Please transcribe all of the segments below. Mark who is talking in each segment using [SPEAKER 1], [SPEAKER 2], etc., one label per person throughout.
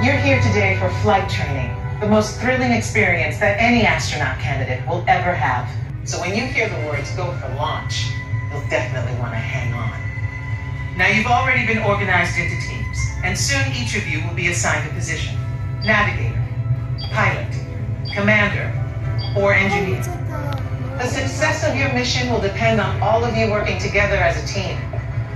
[SPEAKER 1] You're here today for flight training, the most thrilling experience that any astronaut candidate will ever have. So when you hear the words "go for launch," you'll definitely want to hang on. Now, you've already been organized into teams, and soon each of you will be assigned a position: navigator, pilot, commander, or engineer. The success of your mission will depend on all of you working together as a team.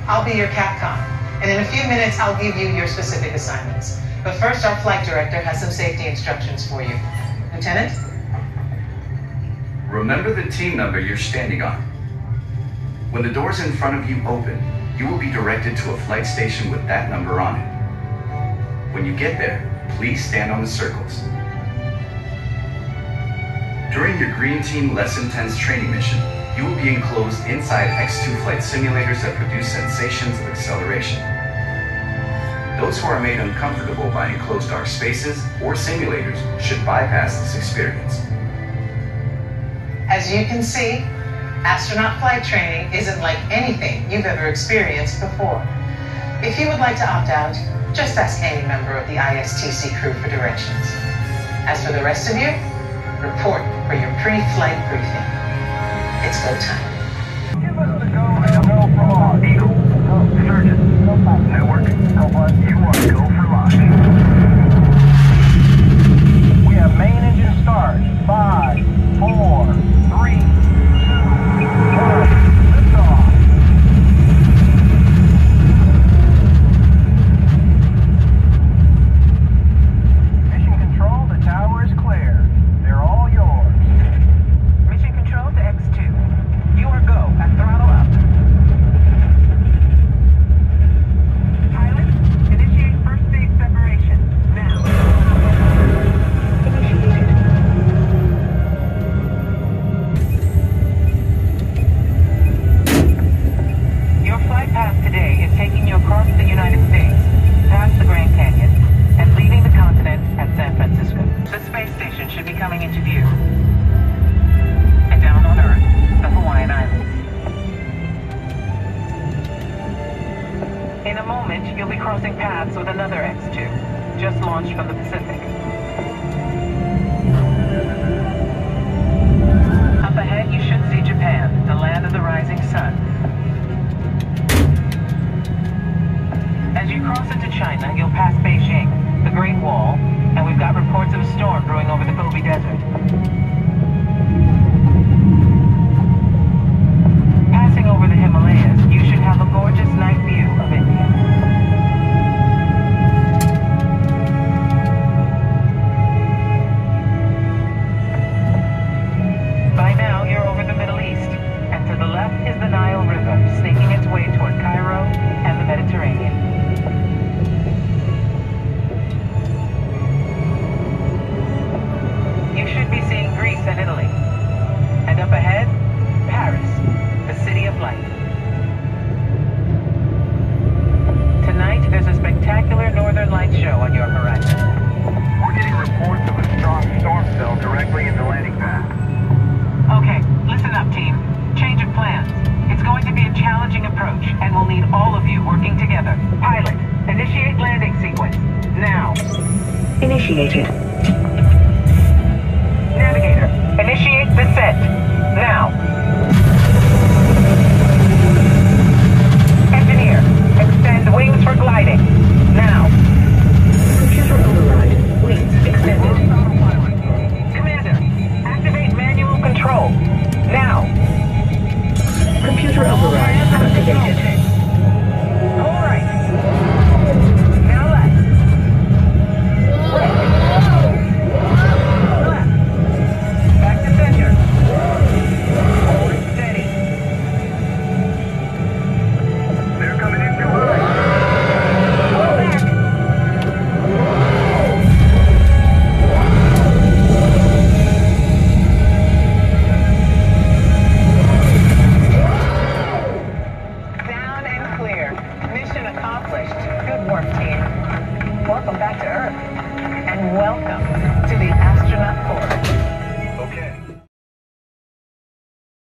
[SPEAKER 1] I'll be your Capcom, and in a few minutes I'll give you your specific assignments. But first, our flight director has some safety instructions for you. Lieutenant?
[SPEAKER 2] Remember the team number you're standing on. When the doors in front of you open, you will be directed to a flight station with that number on it. When you get there, please stand on the circles. During your Green Team Less Intense training mission, you will be enclosed inside X2 flight simulators that produce sensations of acceleration. Those who are made uncomfortable by enclosed dark spaces or simulators should bypass this experience.
[SPEAKER 1] As you can see, astronaut flight training isn't like anything you've ever experienced before. If you would like to opt out, just ask any member of the ISTC crew for directions. As for the rest of you, report for your pre-flight briefing. It's go time.
[SPEAKER 3] Give us the go and go for launch. Eagle, Surgeon, Network, you want to go for launch. We have main engine start. 5, 4, 3, 2, 1. Lift off. Mission control, the tower is clear. They're all yours.
[SPEAKER 4] Mission control to X2. You are go at throttle up. Pilot, initiate first phase separation. Now. Initiated. Your flight path today is taking you across the United States, past the Grand Canyon, and leaving the continent at San Francisco. The space station should be coming into view. And down on Earth, the Hawaiian Islands. In a moment, you'll be crossing paths with another X2, just launched from the Pacific. Up ahead, you should see Japan, the land of the rising sun. As you cross into China, you'll pass Beijing, the Great Wall, and we've got reports of a storm brewing over the Gobi Desert. Passing over the Himalayas, you should have a gorgeous night view of India. By now, you're over the Middle East, and to the left is the Nile River, snaking its way toward Cairo and the Mediterranean. You should be seeing Greece and Italy. And up ahead, Paris, the city of light. Tonight, there's a spectacular northern light show on your horizon.
[SPEAKER 3] We're getting reports of a strong storm cell directly in the landing pad.
[SPEAKER 4] Okay, listen up, team. Change of plans. It's going to be a challenging approach, and we'll need all of you working together. Pilot, initiate landing sequence. Now. Initiated. Navigator, initiate descent.